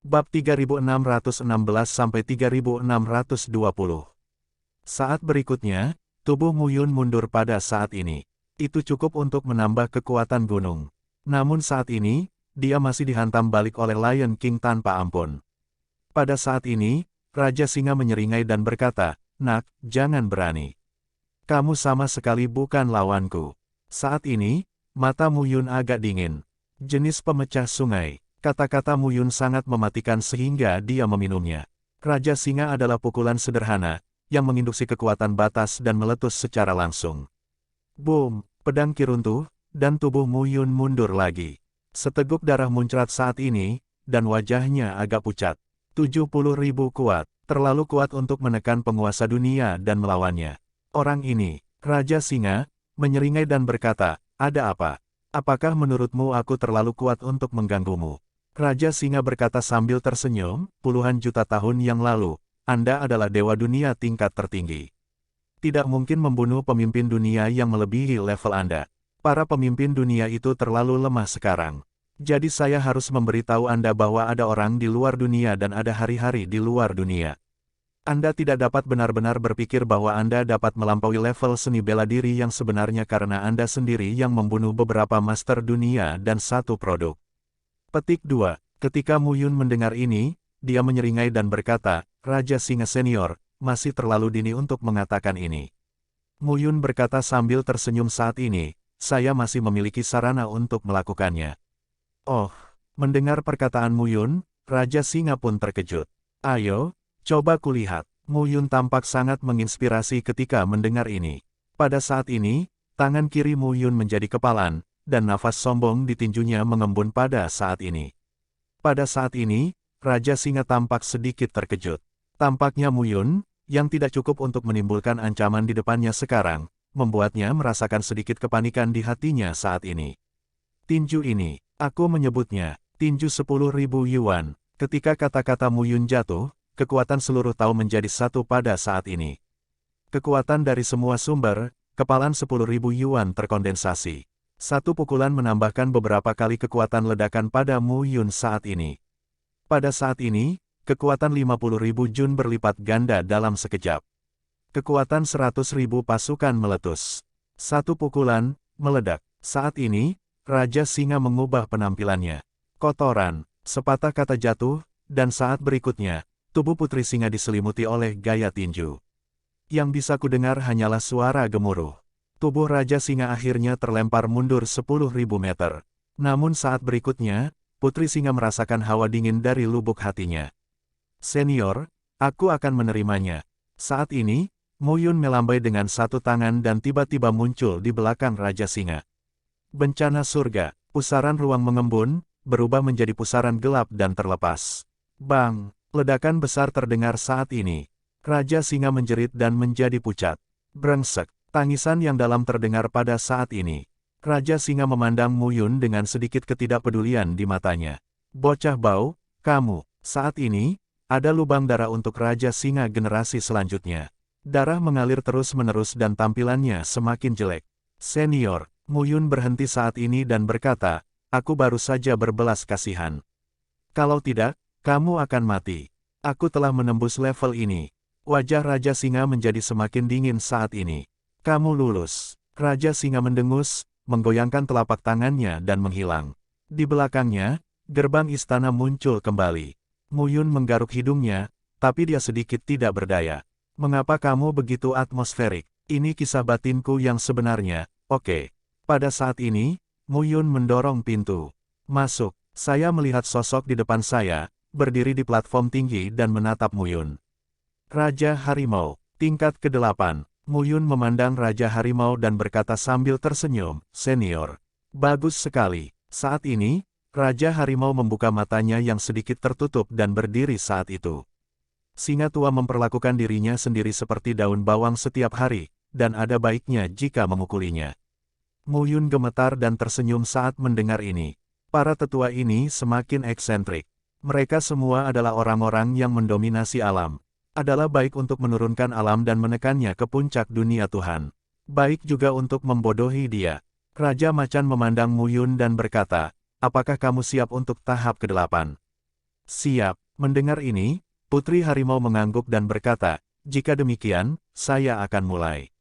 Bab 3616-3620. Saat berikutnya, tubuh Muyun mundur pada saat ini. Itu cukup untuk menambah kekuatan gunung. Namun saat ini, dia masih dihantam balik oleh Lion King tanpa ampun. Pada saat ini, Raja Singa menyeringai dan berkata, "Nak, jangan berani. Kamu sama sekali bukan lawanku." Saat ini, mata Muyun agak dingin. Jenis pemecah sungai. Kata-kata Muyun sangat mematikan sehingga dia meminumnya. Raja Singa adalah pukulan sederhana, yang menginduksi kekuatan batas dan meletus secara langsung. Boom, pedang Ki runtuh, dan tubuh Muyun mundur lagi. Seteguk darah muncrat saat ini, dan wajahnya agak pucat. 70.000 kuat, terlalu kuat untuk menekan penguasa dunia dan melawannya. Orang ini, Raja Singa, menyeringai dan berkata, "Ada apa? Apakah menurutmu aku terlalu kuat untuk mengganggumu?" Raja Singa berkata sambil tersenyum, "Puluhan juta tahun yang lalu, Anda adalah dewa dunia tingkat tertinggi. Tidak mungkin membunuh pemimpin dunia yang melebihi level Anda. Para pemimpin dunia itu terlalu lemah sekarang. Jadi saya harus memberitahu Anda bahwa ada orang di luar dunia dan ada hari-hari di luar dunia. Anda tidak dapat benar-benar berpikir bahwa Anda dapat melampaui level seni bela diri yang sebenarnya karena Anda sendiri yang membunuh beberapa master dunia dan satu produk." Petik 2. Ketika Muyun mendengar ini, dia menyeringai dan berkata, "Raja Singa Senior, masih terlalu dini untuk mengatakan ini." Muyun berkata sambil tersenyum, "Saat ini, saya masih memiliki sarana untuk melakukannya." Oh, mendengar perkataan Muyun, Raja Singa pun terkejut. "Ayo, coba kulihat." Muyun tampak sangat menginspirasi ketika mendengar ini. Pada saat ini, tangan kiri Muyun menjadi kepalan, dan nafas sombong di tinjunya mengembun pada saat ini. Pada saat ini, Raja Singa tampak sedikit terkejut. Tampaknya Muyun, yang tidak cukup untuk menimbulkan ancaman di depannya sekarang, membuatnya merasakan sedikit kepanikan di hatinya saat ini. Tinju ini, aku menyebutnya, tinju 10.000 yuan. Ketika kata-kata Muyun jatuh, kekuatan seluruh Tao menjadi satu pada saat ini. Kekuatan dari semua sumber, kepalan 10.000 yuan terkondensasi. Satu pukulan menambahkan beberapa kali kekuatan ledakan pada Muyun saat ini. Pada saat ini, kekuatan 50.000 jun berlipat ganda dalam sekejap. Kekuatan 100.000 pasukan meletus. Satu pukulan, meledak. Saat ini, Raja Singa mengubah penampilannya. Kotoran, sepatah kata jatuh, dan saat berikutnya, tubuh Putri Singa diselimuti oleh gaya tinju. Yang bisa kudengar hanyalah suara gemuruh. Tubuh Raja Singa akhirnya terlempar mundur 10.000 meter. Namun saat berikutnya, Putri Singa merasakan hawa dingin dari lubuk hatinya. "Senior, aku akan menerimanya." Saat ini, Muyun melambai dengan satu tangan dan tiba-tiba muncul di belakang Raja Singa. Bencana surga, pusaran ruang mengembun, berubah menjadi pusaran gelap dan terlepas. Bang! Ledakan besar terdengar saat ini. Raja Singa menjerit dan menjadi pucat. Brengsek! Tangisan yang dalam terdengar pada saat ini. Raja Singa memandang Muyun dengan sedikit ketidakpedulian di matanya. "Bocah bau, kamu." Saat ini, ada lubang darah untuk Raja Singa generasi selanjutnya. Darah mengalir terus-menerus dan tampilannya semakin jelek. "Senior." Muyun berhenti saat ini dan berkata, "Aku baru saja berbelas kasihan. Kalau tidak, kamu akan mati. Aku telah menembus level ini." Wajah Raja Singa menjadi semakin dingin saat ini. "Kamu lulus." Raja Singa mendengus, menggoyangkan telapak tangannya dan menghilang. Di belakangnya, gerbang istana muncul kembali. Muyun menggaruk hidungnya, tapi dia sedikit tidak berdaya. "Mengapa kamu begitu atmosferik? Ini kisah batinku yang sebenarnya." "Oke." Pada saat ini, Muyun mendorong pintu. "Masuk." Saya melihat sosok di depan saya, berdiri di platform tinggi dan menatap Muyun. Raja Harimau, tingkat ke-8. Muyun memandang Raja Harimau dan berkata sambil tersenyum, "Senior. Bagus sekali." Saat ini, Raja Harimau membuka matanya yang sedikit tertutup dan berdiri saat itu. Singa tua memperlakukan dirinya sendiri seperti daun bawang setiap hari, dan ada baiknya jika memukulinya. Muyun gemetar dan tersenyum saat mendengar ini. Para tetua ini semakin eksentrik. Mereka semua adalah orang-orang yang mendominasi alam. Adalah baik untuk menurunkan alam dan menekannya ke puncak dunia Tuhan. Baik juga untuk membodohi dia. Raja Macan memandang Muyun dan berkata, "Apakah kamu siap untuk tahap ke-8?" Siap. Mendengar ini, Putri Harimau mengangguk dan berkata, jika demikian, saya akan mulai.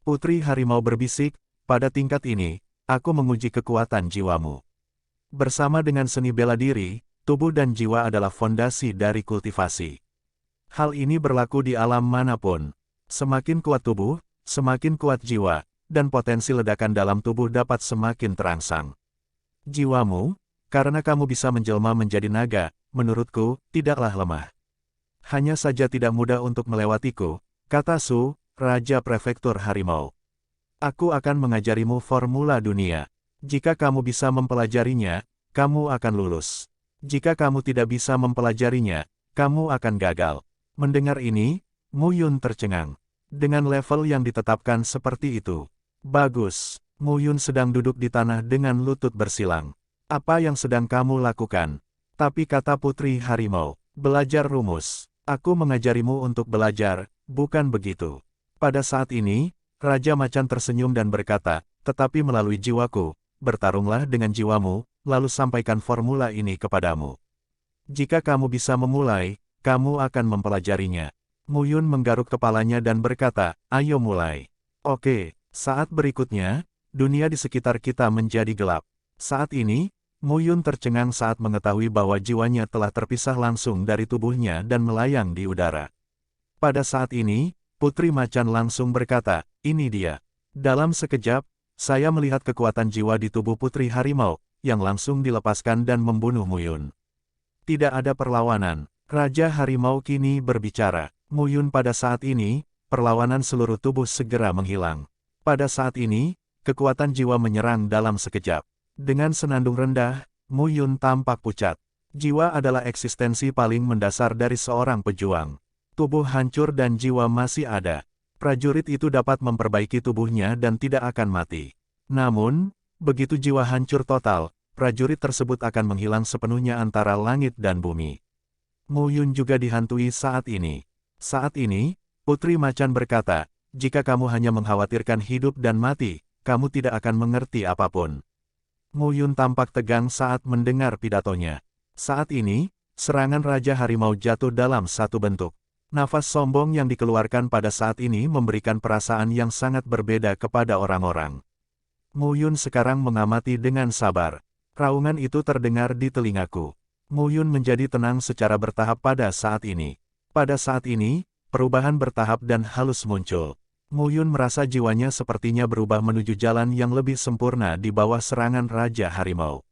Putri Harimau berbisik, pada tingkat ini, aku menguji kekuatan jiwamu. Bersama dengan seni bela diri, tubuh dan jiwa adalah fondasi dari kultivasi. Hal ini berlaku di alam manapun. Semakin kuat tubuh, semakin kuat jiwa, dan potensi ledakan dalam tubuh dapat semakin terangsang. Jiwamu, karena kamu bisa menjelma menjadi naga, menurutku, tidaklah lemah. Hanya saja tidak mudah untuk melewatiku, kata Su, Raja Prefektur Harimau. Aku akan mengajarimu formula dunia. Jika kamu bisa mempelajarinya, kamu akan lulus. Jika kamu tidak bisa mempelajarinya, kamu akan gagal. Mendengar ini, Mu Yun tercengang. Dengan level yang ditetapkan seperti itu. Bagus, Mu Yun sedang duduk di tanah dengan lutut bersilang. Apa yang sedang kamu lakukan? Tapi kata Putri Harimau, belajar rumus. Aku mengajarimu untuk belajar, bukan begitu. Pada saat ini, Raja Macan tersenyum dan berkata, tetapi melalui jiwaku, bertarunglah dengan jiwamu, lalu sampaikan formula ini kepadamu. Jika kamu bisa memulai, kamu akan mempelajarinya. Mu Yun menggaruk kepalanya dan berkata, ayo mulai. Oke, saat berikutnya, dunia di sekitar kita menjadi gelap. Saat ini, Mu Yun tercengang saat mengetahui bahwa jiwanya telah terpisah langsung dari tubuhnya dan melayang di udara. Pada saat ini, Putri Macan langsung berkata, ini dia. Dalam sekejap, saya melihat kekuatan jiwa di tubuh Putri Harimau, yang langsung dilepaskan dan membunuh Mu Yun. Tidak ada perlawanan. Raja Harimau kini berbicara. Mu Yun pada saat ini, perlawanan seluruh tubuh segera menghilang. Pada saat ini, kekuatan jiwa menyerang dalam sekejap. Dengan senandung rendah, Mu Yun tampak pucat. Jiwa adalah eksistensi paling mendasar dari seorang pejuang. Tubuh hancur dan jiwa masih ada. Prajurit itu dapat memperbaiki tubuhnya dan tidak akan mati. Namun, begitu jiwa hancur total, prajurit tersebut akan menghilang sepenuhnya antara langit dan bumi. Mu Yun juga dihantui saat ini. Saat ini, Putri Macan berkata, jika kamu hanya mengkhawatirkan hidup dan mati, kamu tidak akan mengerti apapun. Mu Yun tampak tegang saat mendengar pidatonya. Saat ini, serangan Raja Harimau jatuh dalam satu bentuk. Nafas sombong yang dikeluarkan pada saat ini memberikan perasaan yang sangat berbeda kepada orang-orang. Mu Yun sekarang mengamati dengan sabar. Raungan itu terdengar di telingaku. Mu Yun menjadi tenang secara bertahap pada saat ini. Pada saat ini, perubahan bertahap dan halus muncul. Mu Yun merasa jiwanya sepertinya berubah menuju jalan yang lebih sempurna di bawah serangan Raja Harimau.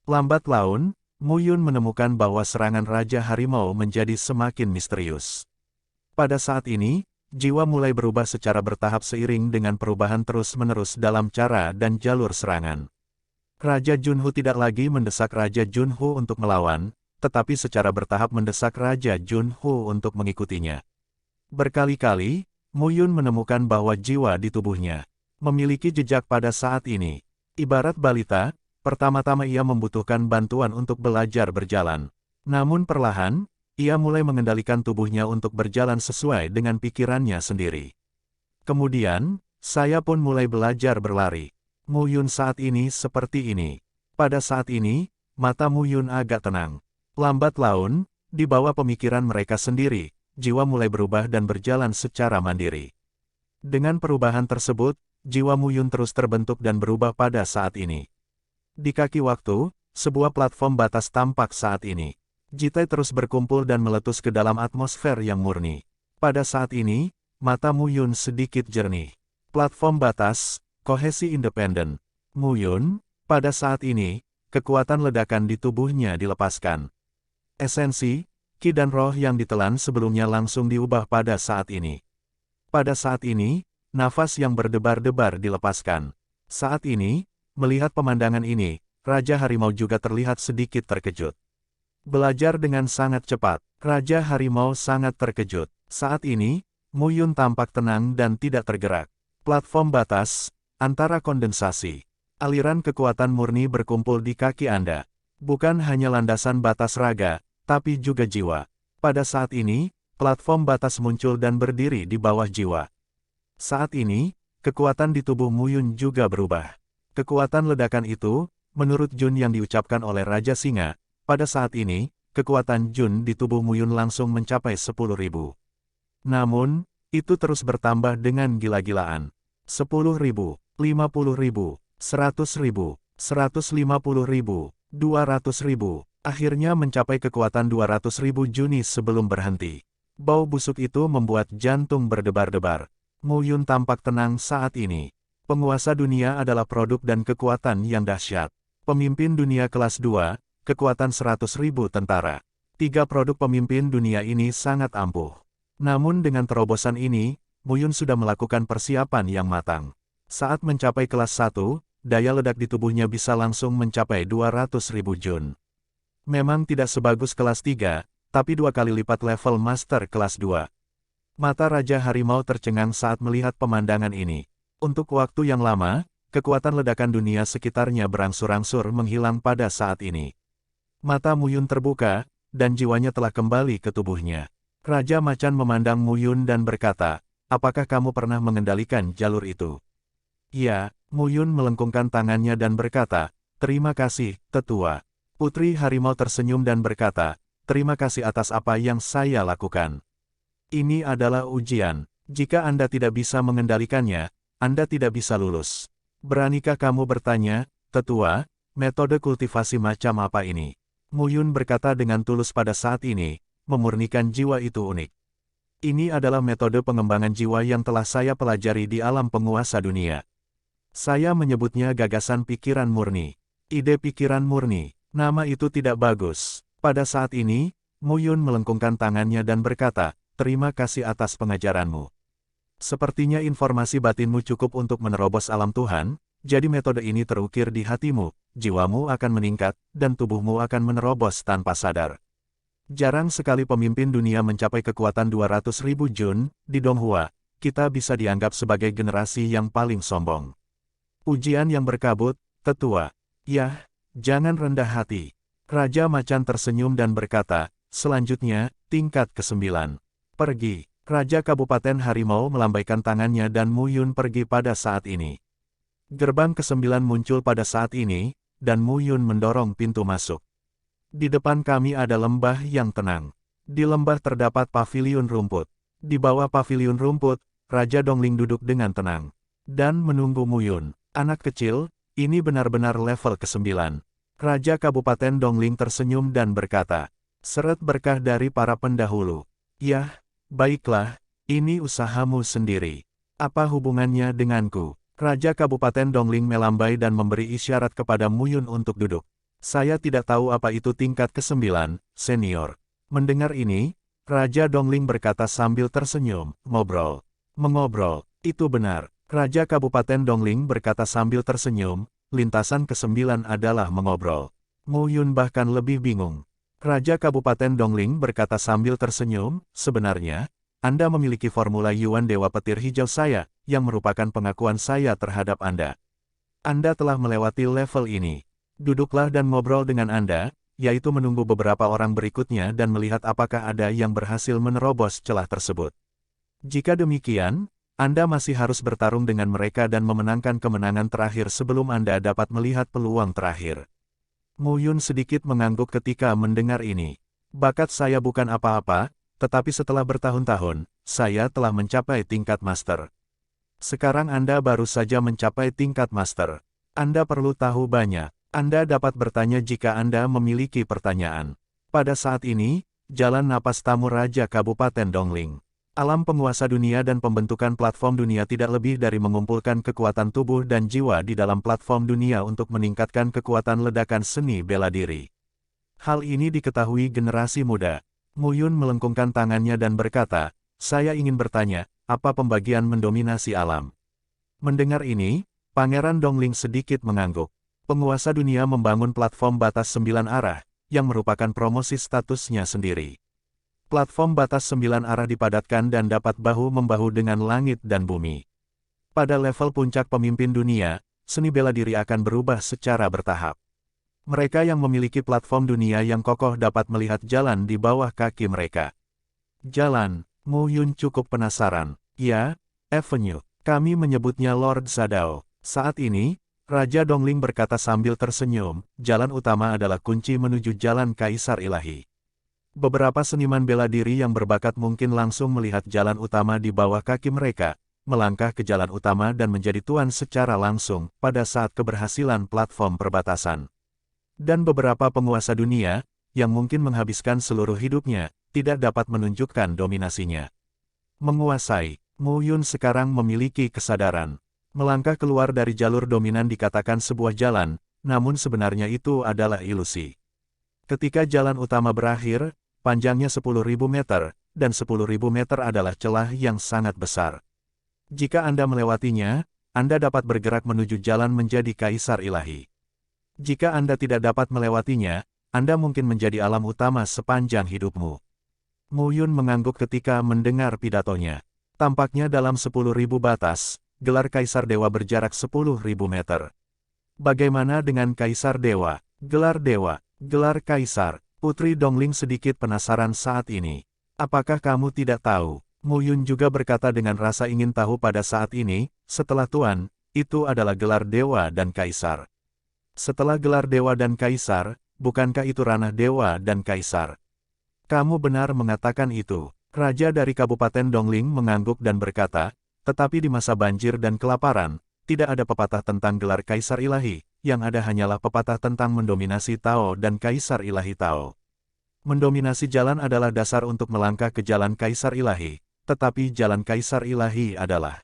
Lambat laun, Mu Yun menemukan bahwa serangan Raja Harimau menjadi semakin misterius. Pada saat ini, jiwa mulai berubah secara bertahap seiring dengan perubahan terus-menerus dalam cara dan jalur serangan. Raja Junhu tidak lagi mendesak Raja Junhu untuk melawan, tetapi secara bertahap mendesak Raja Junhu untuk mengikutinya. Berkali-kali, Mu Yun menemukan bahwa jiwa di tubuhnya memiliki jejak pada saat ini. Ibarat balita, pertama-tama ia membutuhkan bantuan untuk belajar berjalan. Namun perlahan, ia mulai mengendalikan tubuhnya untuk berjalan sesuai dengan pikirannya sendiri. Kemudian, saya pun mulai belajar berlari. Mu Yun saat ini seperti ini. Pada saat ini, mata Mu Yun agak tenang. Lambat laun, di bawah pemikiran mereka sendiri, jiwa mulai berubah dan berjalan secara mandiri. Dengan perubahan tersebut, jiwa Mu Yun terus terbentuk dan berubah pada saat ini. Di kaki waktu, sebuah platform batas tampak saat ini. Jitai terus berkumpul dan meletus ke dalam atmosfer yang murni. Pada saat ini, mata Mu Yun sedikit jernih. Platform batas, kohesi independen. Mu Yun, pada saat ini, kekuatan ledakan di tubuhnya dilepaskan. Esensi, ki dan roh yang ditelan sebelumnya langsung diubah pada saat ini. Pada saat ini, nafas yang berdebar-debar dilepaskan. Saat ini, melihat pemandangan ini, Raja Harimau juga terlihat sedikit terkejut. Belajar dengan sangat cepat, Raja Harimau sangat terkejut. Saat ini, Mu Yun tampak tenang dan tidak tergerak. Platform batas, antara kondensasi. Aliran kekuatan murni berkumpul di kaki Anda. Bukan hanya landasan batas raga, tapi juga jiwa. Pada saat ini, platform batas muncul dan berdiri di bawah jiwa. Saat ini, kekuatan di tubuh Mu Yun juga berubah. Kekuatan ledakan itu, menurut Jun yang diucapkan oleh Raja Singa, pada saat ini, kekuatan Jun di tubuh Muyun langsung mencapai 10.000. Namun, itu terus bertambah dengan gila-gilaan. 10.000, 50.000, 100.000, 150.000, 200.000, akhirnya mencapai kekuatan 200.000 Juni sebelum berhenti. Bau busuk itu membuat jantung berdebar-debar. Muyun tampak tenang saat ini. Penguasa dunia adalah produk dan kekuatan yang dahsyat. Pemimpin dunia kelas 2, kekuatan 100.000 tentara. 3 produk pemimpin dunia ini sangat ampuh. Namun dengan terobosan ini, Muyun sudah melakukan persiapan yang matang. Saat mencapai kelas 1, daya ledak di tubuhnya bisa langsung mencapai 200.000 Jun. Memang tidak sebagus kelas 3, tapi 2 kali lipat level Master kelas 2. Mata Raja Harimau tercengang saat melihat pemandangan ini. Untuk waktu yang lama, kekuatan ledakan dunia sekitarnya berangsur-angsur menghilang pada saat ini. Mata Muyun terbuka, dan jiwanya telah kembali ke tubuhnya. Raja Macan memandang Muyun dan berkata, apakah kamu pernah mengendalikan jalur itu? Ya, Muyun melengkungkan tangannya dan berkata, terima kasih, tetua. Putri Harimau tersenyum dan berkata, terima kasih atas apa yang saya lakukan. Ini adalah ujian. Jika Anda tidak bisa mengendalikannya, Anda tidak bisa lulus. Beranikah kamu bertanya, tetua, metode kultivasi macam apa ini? Muyun berkata dengan tulus pada saat ini, memurnikan jiwa itu unik. Ini adalah metode pengembangan jiwa yang telah saya pelajari di alam penguasa dunia. Saya menyebutnya gagasan pikiran murni. Ide pikiran murni, nama itu tidak bagus. Pada saat ini, Muyun melengkungkan tangannya dan berkata, terima kasih atas pengajaranmu. Sepertinya informasi batinmu cukup untuk menerobos alam Tuhan, jadi metode ini terukir di hatimu, jiwamu akan meningkat, dan tubuhmu akan menerobos tanpa sadar. Jarang sekali pemimpin dunia mencapai kekuatan 200.000 Jun, di Donghua, kita bisa dianggap sebagai generasi yang paling sombong. Ujian yang berkabut, tetua. Yah, jangan rendah hati. Raja Macan tersenyum dan berkata, selanjutnya, tingkat ke-9. Pergi. Raja Kabupaten Harimau melambaikan tangannya dan Muyun pergi pada saat ini. Gerbang ke-9 muncul pada saat ini, dan Muyun mendorong pintu masuk. Di depan kami ada lembah yang tenang. Di lembah terdapat paviliun rumput. Di bawah paviliun rumput, Raja Dongling duduk dengan tenang. Dan menunggu Muyun. Anak kecil, ini benar-benar level ke-9. Raja Kabupaten Dongling tersenyum dan berkata, seret berkah dari para pendahulu. Yah, baiklah, ini usahamu sendiri. Apa hubungannya denganku? Raja Kabupaten Dongling melambai dan memberi isyarat kepada Muyun untuk duduk. Saya tidak tahu apa itu tingkat ke-9, senior. Mendengar ini, Raja Dongling berkata sambil tersenyum, ngobrol. Mengobrol, itu benar. Raja Kabupaten Dongling berkata sambil tersenyum, lintasan ke-9 adalah mengobrol. Muyun bahkan lebih bingung. Raja Kabupaten Dongling berkata sambil tersenyum, sebenarnya, Anda memiliki formula Yuan Dewa Petir Hijau saya, yang merupakan pengakuan saya terhadap Anda. Anda telah melewati level ini. Duduklah dan ngobrol dengan Anda, yaitu menunggu beberapa orang berikutnya dan melihat apakah ada yang berhasil menerobos celah tersebut. Jika demikian, Anda masih harus bertarung dengan mereka dan memenangkan kemenangan terakhir sebelum Anda dapat melihat peluang terakhir. Muyun sedikit mengangguk ketika mendengar ini. Bakat saya bukan apa-apa, tetapi setelah bertahun-tahun, saya telah mencapai tingkat master. Sekarang Anda baru saja mencapai tingkat master. Anda perlu tahu banyak. Anda dapat bertanya jika Anda memiliki pertanyaan. Pada saat ini, jalan napas tamu Raja Kabupaten Dongling. Alam penguasa dunia dan pembentukan platform dunia tidak lebih dari mengumpulkan kekuatan tubuh dan jiwa di dalam platform dunia untuk meningkatkan kekuatan ledakan seni bela diri. Hal ini diketahui generasi muda. Muyun melengkungkan tangannya dan berkata, saya ingin bertanya, apa pembagian mendominasi alam? Mendengar ini, Pangeran Dongling sedikit mengangguk. Penguasa dunia membangun platform batas 9 arah, yang merupakan promosi statusnya sendiri. Platform batas 9 arah dipadatkan dan dapat bahu-membahu dengan langit dan bumi. Pada level puncak pemimpin dunia, seni bela diri akan berubah secara bertahap. Mereka yang memiliki platform dunia yang kokoh dapat melihat jalan di bawah kaki mereka. Jalan, Muyun cukup penasaran. Ya, Avenue. Kami menyebutnya Lord Zadao. Saat ini, Raja Dongling berkata sambil tersenyum, jalan utama adalah kunci menuju jalan Kaisar Ilahi. Beberapa seniman bela diri yang berbakat mungkin langsung melihat jalan utama di bawah kaki mereka, melangkah ke jalan utama dan menjadi tuan secara langsung pada saat keberhasilan platform perbatasan. Dan beberapa penguasa dunia, yang mungkin menghabiskan seluruh hidupnya, tidak dapat menunjukkan dominasinya. Menguasai, Mu Yun sekarang memiliki kesadaran. Melangkah keluar dari jalur dominan dikatakan sebuah jalan, namun sebenarnya itu adalah ilusi. Ketika jalan utama berakhir, panjangnya 10.000 meter, dan 10.000 meter adalah celah yang sangat besar. Jika Anda melewatinya, Anda dapat bergerak menuju jalan menjadi kaisar ilahi. Jika Anda tidak dapat melewatinya, Anda mungkin menjadi alam utama sepanjang hidupmu. Mu Yun mengangguk ketika mendengar pidatonya. Tampaknya dalam 10.000 batas, gelar kaisar dewa berjarak 10.000 meter. Bagaimana dengan kaisar dewa, gelar kaisar? Putri Dongling sedikit penasaran saat ini. Apakah kamu tidak tahu? Mu Yun juga berkata dengan rasa ingin tahu pada saat ini, setelah Tuan, itu adalah gelar dewa dan kaisar. Setelah gelar dewa dan kaisar, bukankah itu ranah dewa dan kaisar? Kamu benar mengatakan itu. Raja dari Kabupaten Dongling mengangguk dan berkata, tetapi di masa banjir dan kelaparan, tidak ada pepatah tentang gelar kaisar ilahi, yang ada hanyalah pepatah tentang mendominasi Tao dan kaisar ilahi Tao. Mendominasi jalan adalah dasar untuk melangkah ke jalan kaisar ilahi, tetapi jalan kaisar ilahi adalah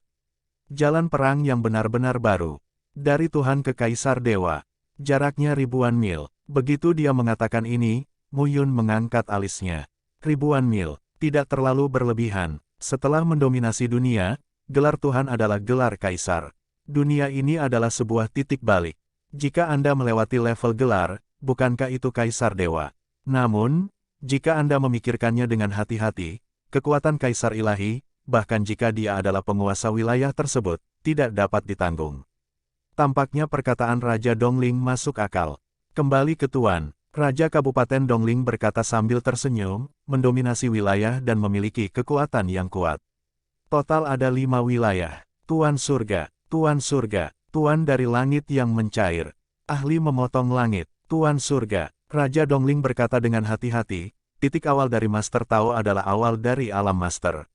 jalan perang yang benar-benar baru. Dari Tuhan ke kaisar dewa, jaraknya ribuan mil. Begitu dia mengatakan ini, Mu Yun mengangkat alisnya. Ribuan mil, tidak terlalu berlebihan. Setelah mendominasi dunia, gelar Tuhan adalah gelar kaisar. Dunia ini adalah sebuah titik balik. Jika Anda melewati level gelar, bukankah itu kaisar dewa? Namun, jika Anda memikirkannya dengan hati-hati, kekuatan kaisar ilahi, bahkan jika dia adalah penguasa wilayah tersebut, tidak dapat ditanggung. Tampaknya perkataan Raja Dongling masuk akal. Kembali ke Tuan, Raja Kabupaten Dongling berkata sambil tersenyum, mendominasi wilayah dan memiliki kekuatan yang kuat. Total ada 5 wilayah. Tuan surga, Tuan dari langit yang mencair, ahli memotong langit, Tuan surga. Raja Dongling berkata dengan hati-hati, titik awal dari Master Tao adalah awal dari alam Master.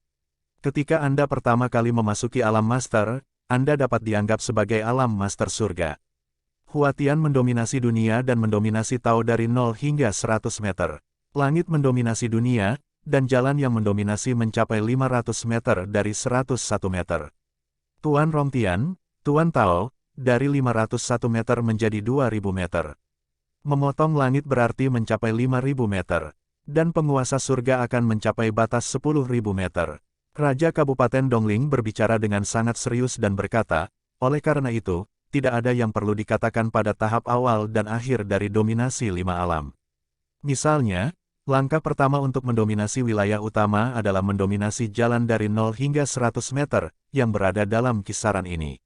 Ketika Anda pertama kali memasuki alam Master, Anda dapat dianggap sebagai alam Master surga. Huatian mendominasi dunia dan mendominasi Tao dari 0 hingga 100 meter. Langit mendominasi dunia, dan jalan yang mendominasi mencapai 500 meter dari 101 meter. Tuan Rongtian, Tuan Tao, dari 501 meter menjadi 2000 meter. Memotong langit berarti mencapai 5000 meter. Dan penguasa surga akan mencapai batas 10.000 meter. Raja Kabupaten Dongling berbicara dengan sangat serius dan berkata, oleh karena itu, tidak ada yang perlu dikatakan pada tahap awal dan akhir dari dominasi 5 alam. Misalnya, langkah pertama untuk mendominasi wilayah utama adalah mendominasi jalan dari 0 hingga 100 meter, yang berada dalam kisaran ini.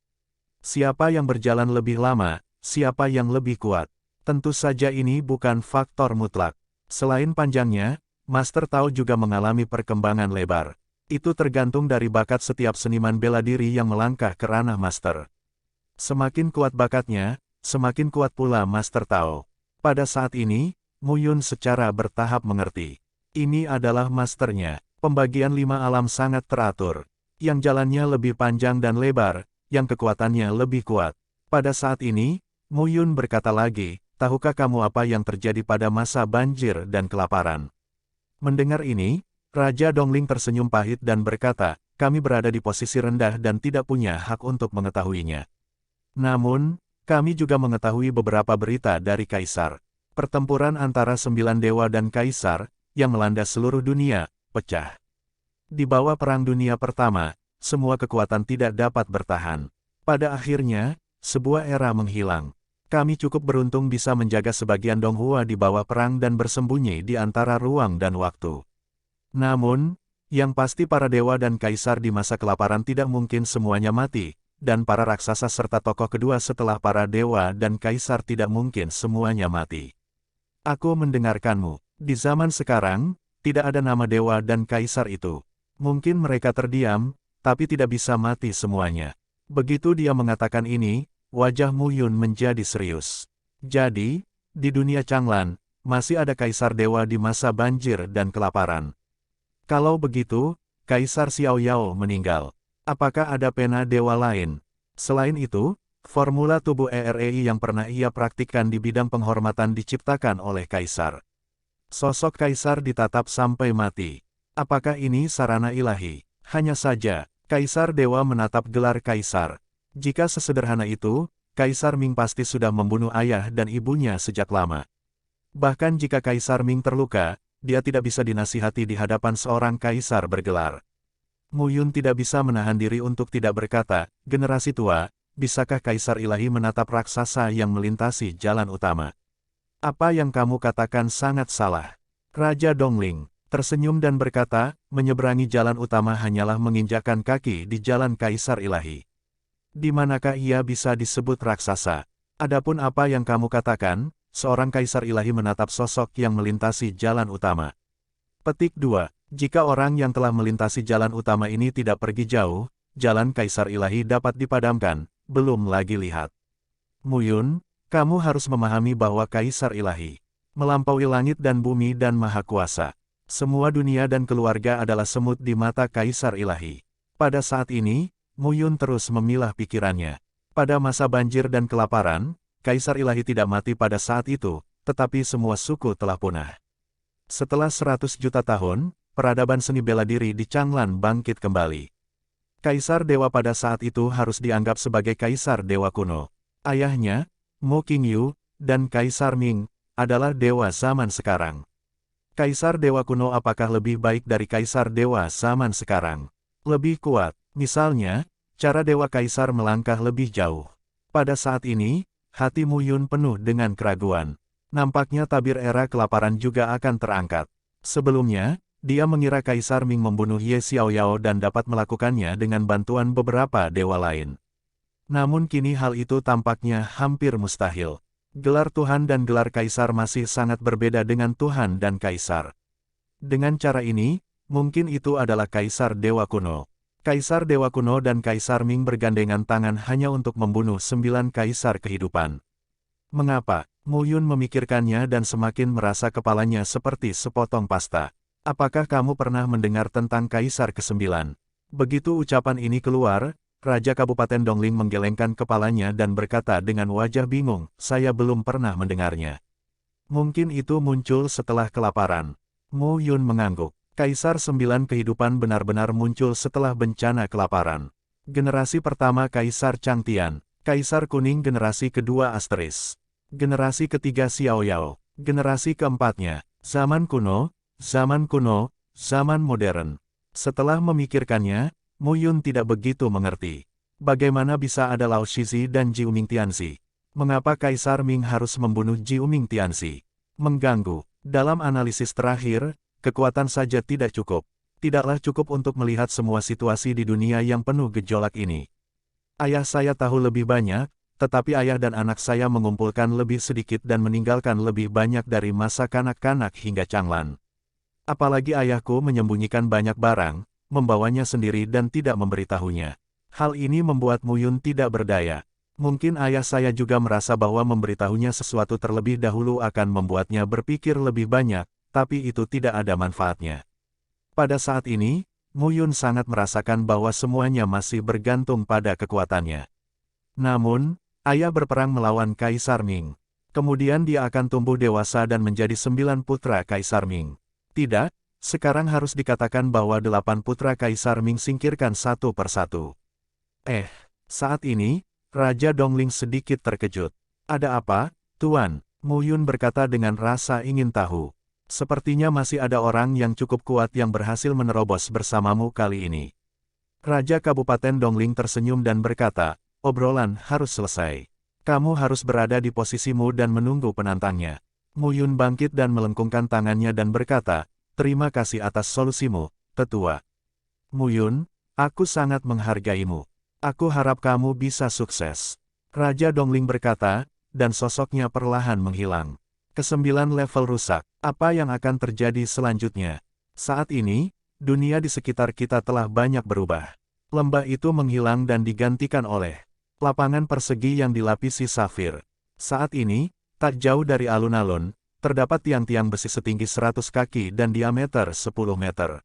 Siapa yang berjalan lebih lama, siapa yang lebih kuat. Tentu saja ini bukan faktor mutlak. Selain panjangnya, Master Tao juga mengalami perkembangan lebar. Itu tergantung dari bakat setiap seniman bela diri yang melangkah ke ranah Master. Semakin kuat bakatnya, semakin kuat pula Master Tao. Pada saat ini, Mu Yun secara bertahap mengerti. Ini adalah masternya. Pembagian 5 alam sangat teratur. Yang jalannya lebih panjang dan lebar, yang kekuatannya lebih kuat. Pada saat ini, Mu Yun berkata lagi, tahukah kamu apa yang terjadi pada masa banjir dan kelaparan? Mendengar ini, Raja Dongling tersenyum pahit dan berkata, kami berada di posisi rendah dan tidak punya hak untuk mengetahuinya. Namun, kami juga mengetahui beberapa berita dari Kaisar. Pertempuran antara 9 dewa dan Kaisar, yang melanda seluruh dunia, pecah. Di bawah Perang Dunia Pertama, semua kekuatan tidak dapat bertahan. Pada akhirnya, sebuah era menghilang. Kami cukup beruntung bisa menjaga sebagian Donghua di bawah perang dan bersembunyi di antara ruang dan waktu. Namun, yang pasti para dewa dan kaisar di masa kelaparan tidak mungkin semuanya mati, dan para raksasa serta tokoh kedua setelah para dewa dan kaisar tidak mungkin semuanya mati. Aku mendengarkanmu. Di zaman sekarang, tidak ada nama dewa dan kaisar itu. Mungkin mereka terdiam, tapi tidak bisa mati semuanya. Begitu dia mengatakan ini, wajah Mu Yun menjadi serius. Jadi, di dunia Changlan, masih ada kaisar dewa di masa banjir dan kelaparan. Kalau begitu, Kaisar Xiao Yao meninggal. Apakah ada pena dewa lain? Selain itu, formula tubuh EREI yang pernah ia praktikkan di bidang penghormatan diciptakan oleh kaisar. Sosok kaisar ditatap sampai mati. Apakah ini sarana ilahi? Hanya saja, kaisar dewa menatap gelar kaisar. Jika sesederhana itu, Kaisar Ming pasti sudah membunuh ayah dan ibunya sejak lama. Bahkan jika Kaisar Ming terluka, dia tidak bisa dinasihati di hadapan seorang kaisar bergelar. Mu Yun tidak bisa menahan diri untuk tidak berkata, generasi tua, bisakah kaisar ilahi menatap raksasa yang melintasi jalan utama? Apa yang kamu katakan sangat salah. Raja Dongling tersenyum dan berkata, menyeberangi jalan utama hanyalah menginjakkan kaki di jalan kaisar ilahi. Di manakah ia bisa disebut raksasa? Adapun apa yang kamu katakan, seorang kaisar ilahi menatap sosok yang melintasi jalan utama. Petik 2. Jika orang yang telah melintasi jalan utama ini tidak pergi jauh, jalan kaisar ilahi dapat dipadamkan, belum lagi lihat. Mu Yun, kamu harus memahami bahwa kaisar ilahi melampaui langit dan bumi dan maha kuasa. Semua dunia dan keluarga adalah semut di mata kaisar ilahi. Pada saat ini, Mu Yun terus memilah pikirannya. Pada masa banjir dan kelaparan, Kaisar Ilahi tidak mati pada saat itu, tetapi semua suku telah punah. Setelah 100 juta tahun, peradaban seni bela diri di Changlan bangkit kembali. Kaisar Dewa pada saat itu harus dianggap sebagai Kaisar Dewa kuno. Ayahnya, Mo Qingyu, dan Kaisar Ming, adalah dewa zaman sekarang. Kaisar Dewa kuno apakah lebih baik dari Kaisar Dewa zaman sekarang? Lebih kuat, misalnya, cara Dewa Kaisar melangkah lebih jauh. Pada saat ini, hati Mu Yun penuh dengan keraguan. Nampaknya tabir era kelaparan juga akan terangkat. Sebelumnya, dia mengira Kaisar Ming membunuh Ye Xiaoyao dan dapat melakukannya dengan bantuan beberapa dewa lain. Namun kini hal itu tampaknya hampir mustahil. Gelar Tuhan dan gelar Kaisar masih sangat berbeda dengan Tuhan dan Kaisar. Dengan cara ini, mungkin itu adalah Kaisar Dewa kuno. Kaisar Dewa kuno dan Kaisar Ming bergandengan tangan hanya untuk membunuh 9 kaisar kehidupan. Mengapa? Mu Yun memikirkannya dan semakin merasa kepalanya seperti sepotong pasta. Apakah kamu pernah mendengar tentang Kaisar ke-9? Begitu ucapan ini keluar, Raja Kabupaten Dongling menggelengkan kepalanya dan berkata dengan wajah bingung, saya belum pernah mendengarnya. Mungkin itu muncul setelah kelaparan. Mu Yun mengangguk. Kaisar 9 kehidupan benar-benar muncul setelah bencana kelaparan. Generasi pertama Kaisar Changtian, Kaisar Kuning generasi kedua Asteris, generasi ketiga Xiaoyao, generasi keempatnya, zaman kuno, zaman modern. Setelah memikirkannya, Mu Yun tidak begitu mengerti. Bagaimana bisa ada Lao Shizi dan Jiuming Tianzi? Mengapa Kaisar Ming harus membunuh Jiuming Tianzi? Mengganggu. Dalam analisis terakhir, kekuatan saja tidak cukup. Tidaklah cukup untuk melihat semua situasi di dunia yang penuh gejolak ini. Ayah saya tahu lebih banyak, tetapi ayah dan anak saya mengumpulkan lebih sedikit dan meninggalkan lebih banyak dari masa kanak-kanak hingga Changlan. Apalagi ayahku menyembunyikan banyak barang, membawanya sendiri dan tidak memberitahunya. Hal ini membuat Mu Yun tidak berdaya. Mungkin ayah saya juga merasa bahwa memberitahunya sesuatu terlebih dahulu akan membuatnya berpikir lebih banyak, tapi itu tidak ada manfaatnya. Pada saat ini, Mu Yun sangat merasakan bahwa semuanya masih bergantung pada kekuatannya. Namun, ayah berperang melawan Kaisar Ming. Kemudian dia akan tumbuh dewasa dan menjadi 9 putra Kaisar Ming. Tidak, sekarang harus dikatakan bahwa 8 putra Kaisar Ming singkirkan satu persatu. Saat ini, Raja Dongling sedikit terkejut. Ada apa, Tuan? Mu Yun berkata dengan rasa ingin tahu. Sepertinya masih ada orang yang cukup kuat yang berhasil menerobos bersamamu kali ini. Raja Kabupaten Dongling tersenyum dan berkata, obrolan harus selesai. Kamu harus berada di posisimu dan menunggu penantangnya. Mu Yun bangkit dan melengkungkan tangannya dan berkata, terima kasih atas solusimu, tetua. Mu Yun, aku sangat menghargaimu. Aku harap kamu bisa sukses. Raja Dongling berkata, dan sosoknya perlahan menghilang. Ke-9 level rusak. Apa yang akan terjadi selanjutnya? Saat ini, dunia di sekitar kita telah banyak berubah. Lembah itu menghilang dan digantikan oleh lapangan persegi yang dilapisi safir. Saat ini, tak jauh dari alun-alun, terdapat tiang-tiang besi setinggi 100 kaki dan diameter 10 meter.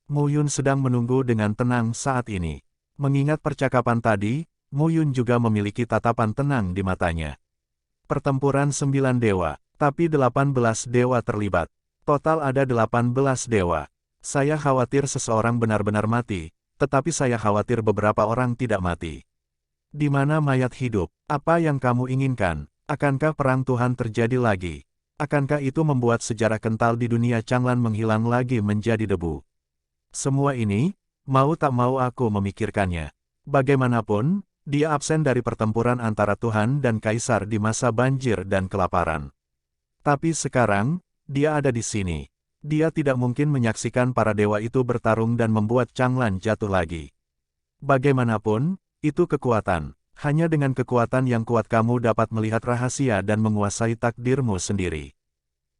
Mu Yun sedang menunggu dengan tenang saat ini. Mengingat percakapan tadi, Mu Yun juga memiliki tatapan tenang di matanya. Pertempuran 9 dewa, tapi 18 dewa terlibat. Total ada 18 dewa. Saya khawatir seseorang benar-benar mati, tetapi saya khawatir beberapa orang tidak mati. Di mana mayat hidup? Apa yang kamu inginkan? Akankah perang Tuhan terjadi lagi? Akankah itu membuat sejarah kental di dunia Changlan menghilang lagi menjadi debu? Semua ini, mau tak mau aku memikirkannya. Bagaimanapun, dia absen dari pertempuran antara Tuhan dan Kaisar di masa banjir dan kelaparan. Tapi sekarang, dia ada di sini. Dia tidak mungkin menyaksikan para dewa itu bertarung dan membuat Changlan jatuh lagi. Bagaimanapun, itu kekuatan. Hanya dengan kekuatan yang kuat kamu dapat melihat rahasia dan menguasai takdirmu sendiri.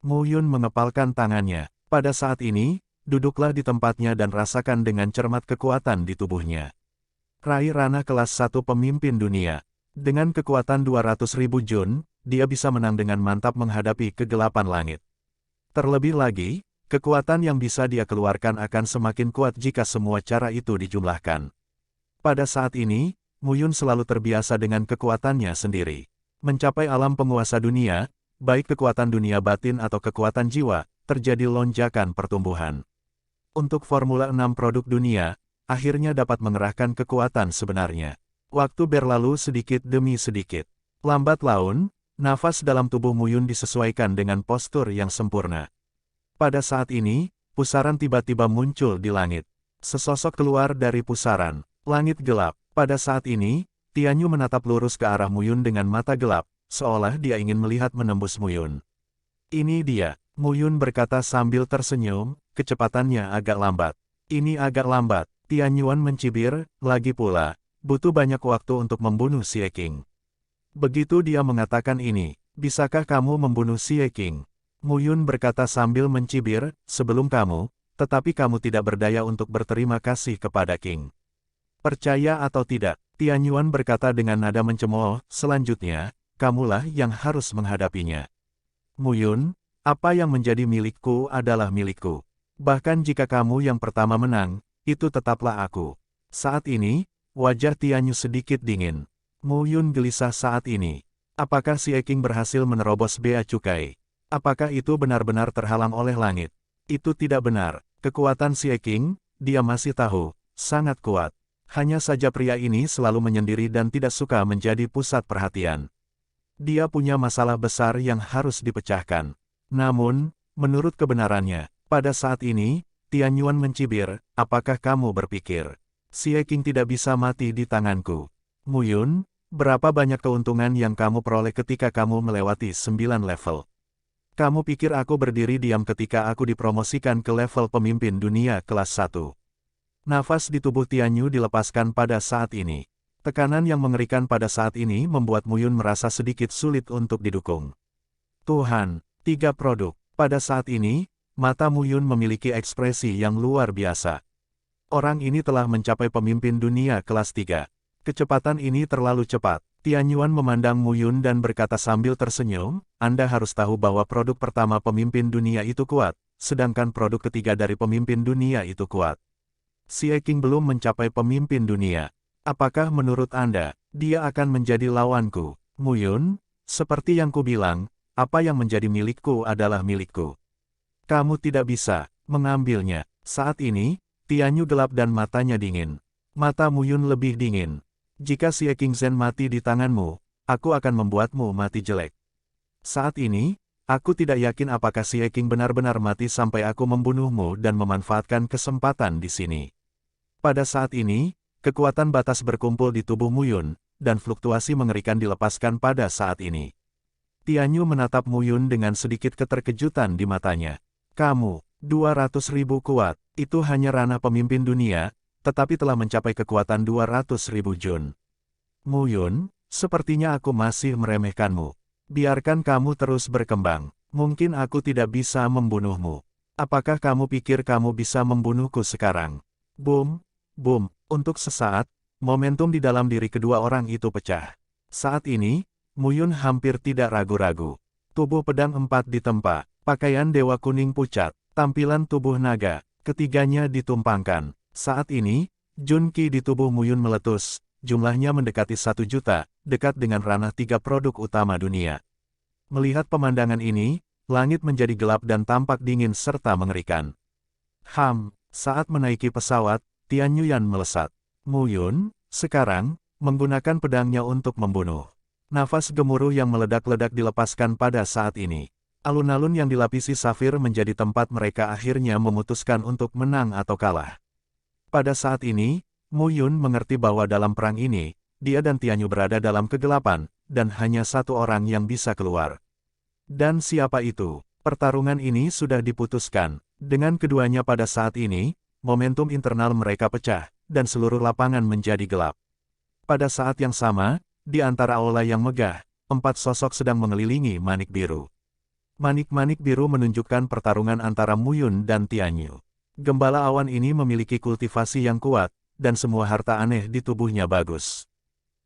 Mu Yun mengepalkan tangannya. Pada saat ini, duduklah di tempatnya dan rasakan dengan cermat kekuatan di tubuhnya. Raih ranah kelas 1 pemimpin dunia. Dengan kekuatan 200.000 jun, dia bisa menang dengan mantap menghadapi kegelapan langit. Terlebih lagi, kekuatan yang bisa dia keluarkan akan semakin kuat jika semua cara itu dijumlahkan. Pada saat ini, Mu Yun selalu terbiasa dengan kekuatannya sendiri. Mencapai alam penguasa dunia, baik kekuatan dunia batin atau kekuatan jiwa, terjadi lonjakan pertumbuhan. Untuk Formula 6 produk dunia, akhirnya dapat mengerahkan kekuatan sebenarnya. Waktu berlalu sedikit demi sedikit. Lambat laun, nafas dalam tubuh Mu Yun disesuaikan dengan postur yang sempurna. Pada saat ini, pusaran tiba-tiba muncul di langit. Sesosok keluar dari pusaran. Langit gelap. Pada saat ini, Tianyu menatap lurus ke arah Mu Yun dengan mata gelap, seolah dia ingin melihat menembus Mu Yun. Ini dia, Mu Yun berkata sambil tersenyum, kecepatannya agak lambat. Ini agak lambat. Tianyuan mencibir, lagi pula, butuh banyak waktu untuk membunuh Xie Qing. Begitu dia mengatakan ini, bisakah kamu membunuh Xie Qing? Mu Yun berkata sambil mencibir, sebelum kamu, tetapi kamu tidak berdaya untuk berterima kasih kepada King. Percaya atau tidak, Tianyuan berkata dengan nada mencemooh, selanjutnya, kamulah yang harus menghadapinya. Mu Yun, apa yang menjadi milikku adalah milikku. Bahkan jika kamu yang pertama menang, itu tetaplah aku. Saat ini, wajah Tianyu sedikit dingin. Mu Yun gelisah saat ini. Apakah Xie Qing berhasil menerobos bea cukai? Apakah itu benar-benar terhalang oleh langit? Itu tidak benar. Kekuatan Xie Qing, dia masih tahu, sangat kuat. Hanya saja pria ini selalu menyendiri dan tidak suka menjadi pusat perhatian. Dia punya masalah besar yang harus dipecahkan. Namun, menurut kebenarannya, pada saat ini, Tianyuan mencibir, apakah kamu berpikir, Xie Qing tidak bisa mati di tanganku? Mu Yun, berapa banyak keuntungan yang kamu peroleh ketika kamu melewati 9 level? Kamu pikir aku berdiri diam ketika aku dipromosikan ke level pemimpin dunia kelas 1? Nafas di tubuh Tianyu dilepaskan pada saat ini. Tekanan yang mengerikan pada saat ini membuat Mu Yun merasa sedikit sulit untuk didukung. Tuhan, 3 produk. Pada saat ini, mata Mu Yun memiliki ekspresi yang luar biasa. Orang ini telah mencapai pemimpin dunia kelas 3. Kecepatan ini terlalu cepat. Tianyuan memandang Mu Yun dan berkata sambil tersenyum, Anda harus tahu bahwa produk pertama pemimpin dunia itu kuat, sedangkan produk ketiga dari pemimpin dunia itu kuat. Xie Qing belum mencapai pemimpin dunia. Apakah menurut Anda, dia akan menjadi lawanku? Mu Yun, seperti yang kubilang, apa yang menjadi milikku adalah milikku. Kamu tidak bisa mengambilnya. Saat ini, Tianyu gelap dan matanya dingin. Mata Mu Yun lebih dingin. Jika Xie Qing Zhen mati di tanganmu, aku akan membuatmu mati jelek. Saat ini, aku tidak yakin apakah Xie Qing benar-benar mati sampai aku membunuhmu dan memanfaatkan kesempatan di sini. Pada saat ini, kekuatan batas berkumpul di tubuh Mu Yun, dan fluktuasi mengerikan dilepaskan pada saat ini. Tianyu menatap Mu Yun dengan sedikit keterkejutan di matanya. Kamu, 200.000 kuat, itu hanya ranah pemimpin dunia, tetapi telah mencapai kekuatan 200.000 jun. Mu Yun, sepertinya aku masih meremehkanmu. Biarkan kamu terus berkembang. Mungkin aku tidak bisa membunuhmu. Apakah kamu pikir kamu bisa membunuhku sekarang? Boom, boom. Untuk sesaat, momentum di dalam diri kedua orang itu pecah. Saat ini, Mu Yun hampir tidak ragu-ragu. Tubuh pedang 4 ditempa, pakaian dewa kuning pucat, tampilan tubuh naga, ketiganya ditumpangkan. Saat ini, Junki di tubuh Muyun meletus, jumlahnya mendekati 1 juta, dekat dengan ranah 3 produk utama dunia. Melihat pemandangan ini, langit menjadi gelap dan tampak dingin serta mengerikan. Saat menaiki pesawat, Tian Yuan melesat. Muyun, sekarang, menggunakan pedangnya untuk membunuh. Nafas gemuruh yang meledak-ledak dilepaskan pada saat ini. Alun-alun yang dilapisi safir menjadi tempat mereka akhirnya memutuskan untuk menang atau kalah. Pada saat ini, Muyun mengerti bahwa dalam perang ini, dia dan Tianyu berada dalam kegelapan, dan hanya satu orang yang bisa keluar. Dan siapa itu? Pertarungan ini sudah diputuskan. Dengan keduanya pada saat ini, momentum internal mereka pecah, dan seluruh lapangan menjadi gelap. Pada saat yang sama, di antara aula yang megah, 4 sosok sedang mengelilingi manik biru. Manik-manik biru menunjukkan pertarungan antara Muyun dan Tianyu. Gembala awan ini memiliki kultivasi yang kuat, dan semua harta aneh di tubuhnya bagus.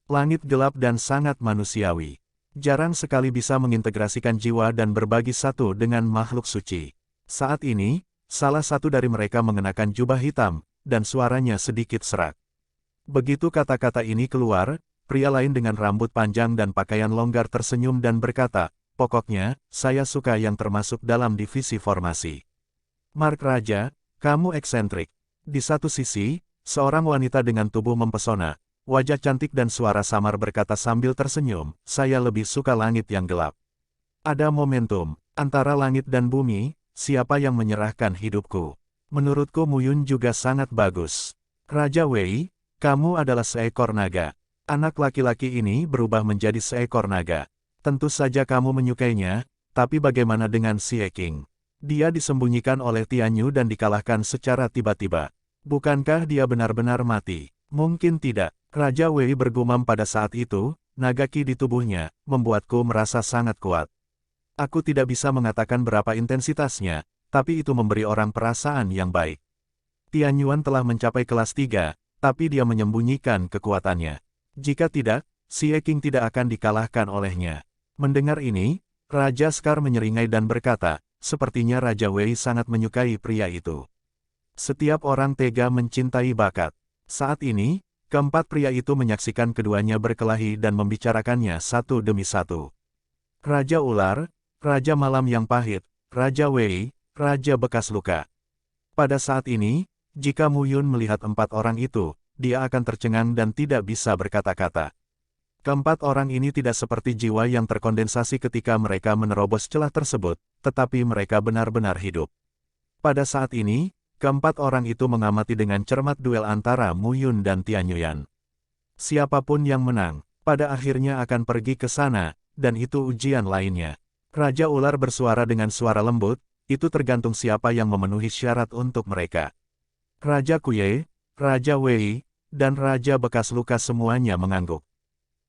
Langit gelap dan sangat manusiawi. Jarang sekali bisa mengintegrasikan jiwa dan berbagi satu dengan makhluk suci. Saat ini, salah satu dari mereka mengenakan jubah hitam, dan suaranya sedikit serak. Begitu kata-kata ini keluar, pria lain dengan rambut panjang dan pakaian longgar tersenyum dan berkata, "Pokoknya, saya suka yang termasuk dalam divisi formasi." Mark Raja, kamu eksentrik. Di satu sisi, seorang wanita dengan tubuh mempesona, wajah cantik dan suara samar berkata sambil tersenyum, "Saya lebih suka langit yang gelap. Ada momentum, antara langit dan bumi, siapa yang menyerahkan hidupku? Menurutku Muyun juga sangat bagus. Raja Wei, kamu adalah seekor naga. Anak laki-laki ini berubah menjadi seekor naga. Tentu saja kamu menyukainya, tapi bagaimana dengan Xie King? Dia disembunyikan oleh Tianyu dan dikalahkan secara tiba-tiba. Bukankah dia benar-benar mati? Mungkin tidak." Raja Wei bergumam pada saat itu, naga ki di tubuhnya, membuatku merasa sangat kuat. Aku tidak bisa mengatakan berapa intensitasnya, tapi itu memberi orang perasaan yang baik. Tian Yuan telah mencapai kelas 3, tapi dia menyembunyikan kekuatannya. Jika tidak, Xie King tidak akan dikalahkan olehnya. Mendengar ini, Raja Skar menyeringai dan berkata, sepertinya Raja Wei sangat menyukai pria itu. Setiap orang tega mencintai bakat. Saat ini, keempat pria itu menyaksikan keduanya berkelahi dan membicarakannya satu demi satu. Raja Ular, Raja Malam yang Pahit, Raja Wei, Raja Bekas Luka. Pada saat ini, jika Muyun melihat 4 orang itu, dia akan tercengang dan tidak bisa berkata-kata. Keempat orang ini tidak seperti jiwa yang terkondensasi ketika mereka menerobos celah tersebut, tetapi mereka benar-benar hidup. Pada saat ini, keempat orang itu mengamati dengan cermat duel antara Muyun dan Tian Yuan. Siapapun yang menang, pada akhirnya akan pergi ke sana, dan itu ujian lainnya. Raja Ular bersuara dengan suara lembut, itu tergantung siapa yang memenuhi syarat untuk mereka. Raja Kuye, Raja Wei, dan Raja Bekas Luka semuanya mengangguk.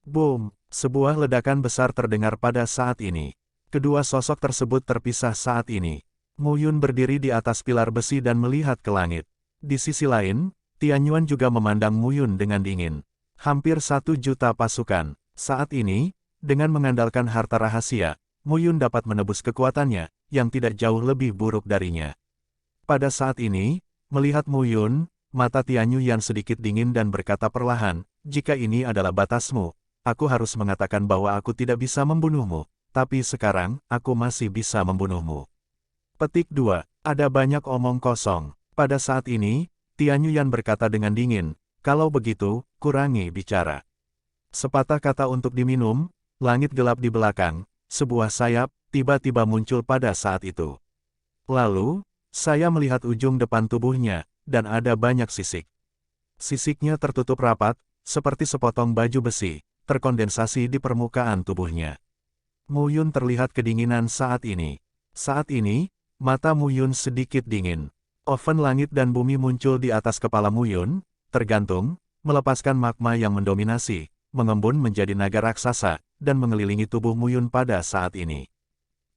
Boom! Sebuah ledakan besar terdengar pada saat ini. Kedua sosok tersebut terpisah saat ini. Muyun berdiri di atas pilar besi dan melihat ke langit. Di sisi lain, Tian Yuan juga memandang Muyun dengan dingin. Hampir 1 juta pasukan. Saat ini, dengan mengandalkan harta rahasia, Muyun dapat menebus kekuatannya, yang tidak jauh lebih buruk darinya. Pada saat ini, melihat Muyun, mata Tian Yuan sedikit dingin dan berkata perlahan, "Jika ini adalah batasmu, aku harus mengatakan bahwa aku tidak bisa membunuhmu, tapi sekarang, aku masih bisa membunuhmu." Petik 2. Ada banyak omong kosong. Pada saat ini, Tian Yuan berkata dengan dingin, "Kalau begitu, kurangi bicara." Sepatah kata untuk diminum, langit gelap di belakang, sebuah sayap, tiba-tiba muncul pada saat itu. Lalu, saya melihat ujung depan tubuhnya, dan ada banyak sisik. Sisiknya tertutup rapat, seperti sepotong baju besi, terkondensasi di permukaan tubuhnya. Muyun terlihat kedinginan saat ini. Saat ini, mata Muyun sedikit dingin. Oven langit dan bumi muncul di atas kepala Muyun, tergantung, melepaskan magma yang mendominasi, mengembun menjadi naga raksasa, dan mengelilingi tubuh Muyun pada saat ini.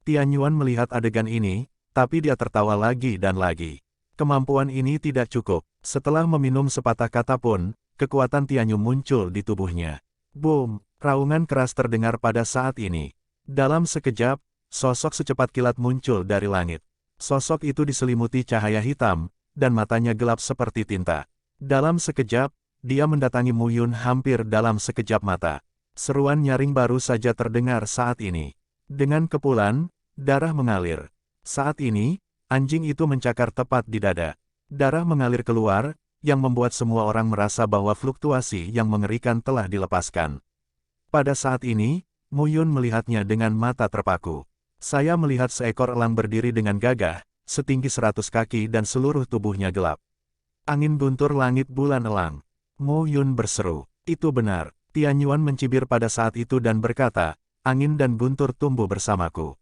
Tian Yuan melihat adegan ini, tapi dia tertawa lagi dan lagi. Kemampuan ini tidak cukup. Setelah meminum sepatah kata pun, kekuatan Tian Yuan muncul di tubuhnya. Boom! Raungan keras terdengar pada saat ini. Dalam sekejap, sosok secepat kilat muncul dari langit. Sosok itu diselimuti cahaya hitam, dan matanya gelap seperti tinta. Dalam sekejap, dia mendatangi Mu Yun hampir dalam sekejap mata. Seruan nyaring baru saja terdengar saat ini. Dengan kepulan, darah mengalir. Saat ini, anjing itu mencakar tepat di dada. Darah mengalir keluar, yang membuat semua orang merasa bahwa fluktuasi yang mengerikan telah dilepaskan. Pada saat ini, Mu Yun melihatnya dengan mata terpaku. Saya melihat seekor elang berdiri dengan gagah, setinggi 100 kaki dan seluruh tubuhnya gelap. Angin guntur langit bulan elang. Mu Yun berseru. Itu benar. Tian Yuan mencibir pada saat itu dan berkata, angin dan guntur tumbuh bersamaku.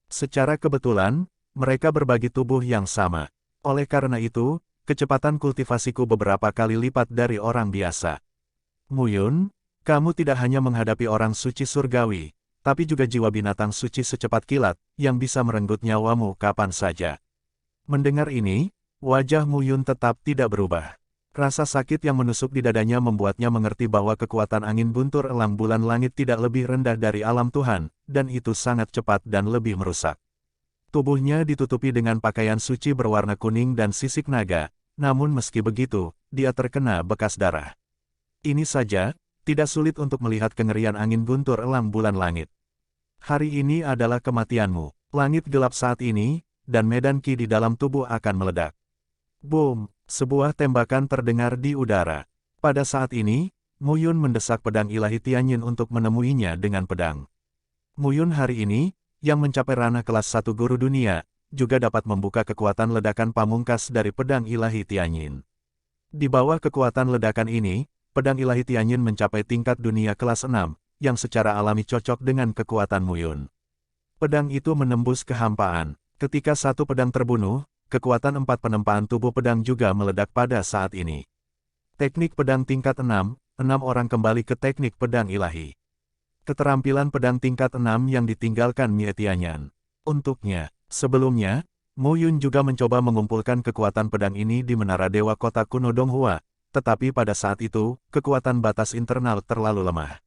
Secara kebetulan, mereka berbagi tubuh yang sama. Oleh karena itu, kecepatan kultivasiku beberapa kali lipat dari orang biasa. Mu Yun, kamu tidak hanya menghadapi orang suci surgawi, tapi juga jiwa binatang suci secepat kilat, yang bisa merenggut nyawamu kapan saja. Mendengar ini, wajah Mu Yun tetap tidak berubah. Rasa sakit yang menusuk di dadanya membuatnya mengerti bahwa kekuatan angin guntur elang bulan langit tidak lebih rendah dari alam Tuhan, dan itu sangat cepat dan lebih merusak. Tubuhnya ditutupi dengan pakaian suci berwarna kuning dan sisik naga, namun meski begitu, dia terkena bekas darah. Ini saja, tidak sulit untuk melihat kengerian angin guntur elang bulan langit. Hari ini adalah kematianmu. Langit gelap saat ini, dan medan ki di dalam tubuh akan meledak. Boom! Sebuah tembakan terdengar di udara. Pada saat ini, Mu Yun mendesak pedang ilahi Tianyin untuk menemuinya dengan pedang. Mu Yun hari ini, yang mencapai ranah kelas 1 guru dunia, juga dapat membuka kekuatan ledakan pamungkas dari pedang ilahi Tianyin. Di bawah kekuatan ledakan ini, pedang ilahi Tianyin mencapai tingkat dunia kelas 6, yang secara alami cocok dengan kekuatan Mu Yun. Pedang itu menembus kehampaan. Ketika satu pedang terbunuh, kekuatan 4 penempaan tubuh pedang juga meledak pada saat ini. Teknik pedang tingkat 6, 6 orang kembali ke teknik pedang ilahi. Keterampilan pedang tingkat 6 yang ditinggalkan Mie Tianyan. Untuknya, sebelumnya, Mu Yun juga mencoba mengumpulkan kekuatan pedang ini di Menara Dewa Kota Kuno Donghua, tetapi pada saat itu, kekuatan batas internal terlalu lemah.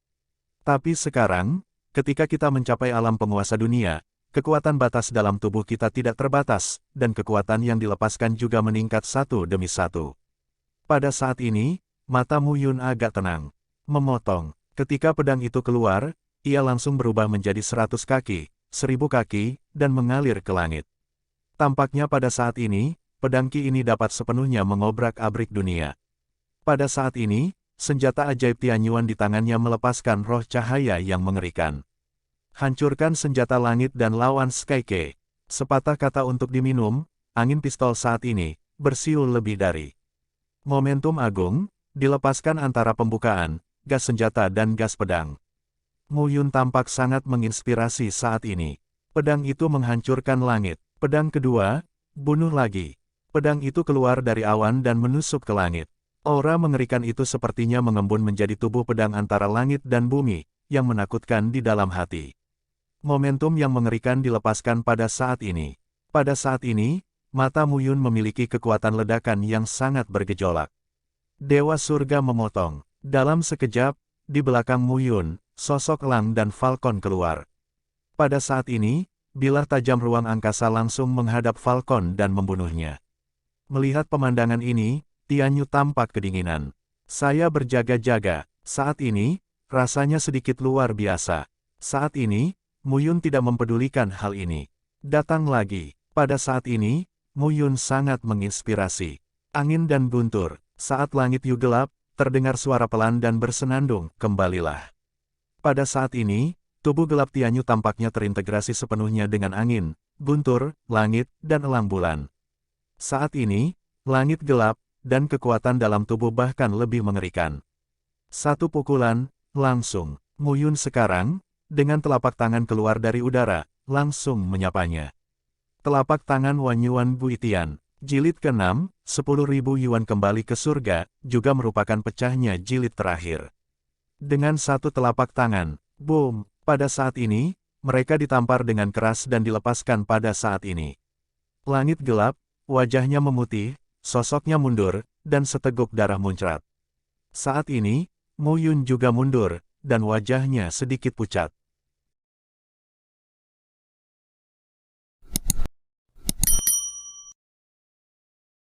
Tapi sekarang, ketika kita mencapai alam penguasa dunia, kekuatan batas dalam tubuh kita tidak terbatas, dan kekuatan yang dilepaskan juga meningkat satu demi satu. Pada saat ini, mata Mu Yun agak tenang. Memotong. Ketika pedang itu keluar, ia langsung berubah menjadi 100 kaki, 1000 kaki, dan mengalir ke langit. Tampaknya pada saat ini, pedang ki ini dapat sepenuhnya mengobrak-abrik dunia. Pada saat ini, senjata ajaib Tian Yuan di tangannya melepaskan roh cahaya yang mengerikan. Hancurkan senjata langit dan lawan Skyke. Sepatah kata untuk diminum, angin pistol saat ini, bersiul lebih dari. Momentum agung, dilepaskan antara pembukaan, gas senjata dan gas pedang. Mu Yun tampak sangat menginspirasi saat ini. Pedang itu menghancurkan langit. Pedang kedua, bunuh lagi. Pedang itu keluar dari awan dan menusuk ke langit. Aura mengerikan itu sepertinya mengembun menjadi tubuh pedang antara langit dan bumi, yang menakutkan di dalam hati. Momentum yang mengerikan dilepaskan pada saat ini. Pada saat ini, mata Mu Yun memiliki kekuatan ledakan yang sangat bergejolak. Dewa surga memotong. Dalam sekejap, di belakang Mu Yun, sosok elang dan falcon keluar. Pada saat ini, bilah tajam ruang angkasa langsung menghadap falcon dan membunuhnya. Melihat pemandangan ini, Tian Yu tampak kedinginan. Saya berjaga-jaga. Saat ini, rasanya sedikit luar biasa. Saat ini, Mu Yun tidak mempedulikan hal ini. Datang lagi. Pada saat ini, Mu Yun sangat menginspirasi. Angin dan guntur. Saat langit Yu gelap, terdengar suara pelan dan bersenandung, kembalilah. Pada saat ini, tubuh gelap Tian Yu tampaknya terintegrasi sepenuhnya dengan angin, guntur, langit, dan elang bulan. Saat ini, langit gelap, dan kekuatan dalam tubuh bahkan lebih mengerikan. Satu pukulan, langsung. Mu Yun sekarang, dengan telapak tangan keluar dari udara, langsung menyapanya. Telapak tangan Wan Yuan Buitian, jilid ke-6, 10.000 yuan kembali ke surga, juga merupakan pecahnya jilid terakhir. Dengan satu telapak tangan, boom, pada saat ini, mereka ditampar dengan keras dan dilepaskan pada saat ini. Langit gelap, wajahnya memutih, sosoknya mundur, dan seteguk darah muncrat. Saat ini, Mu Yun juga mundur, dan wajahnya sedikit pucat.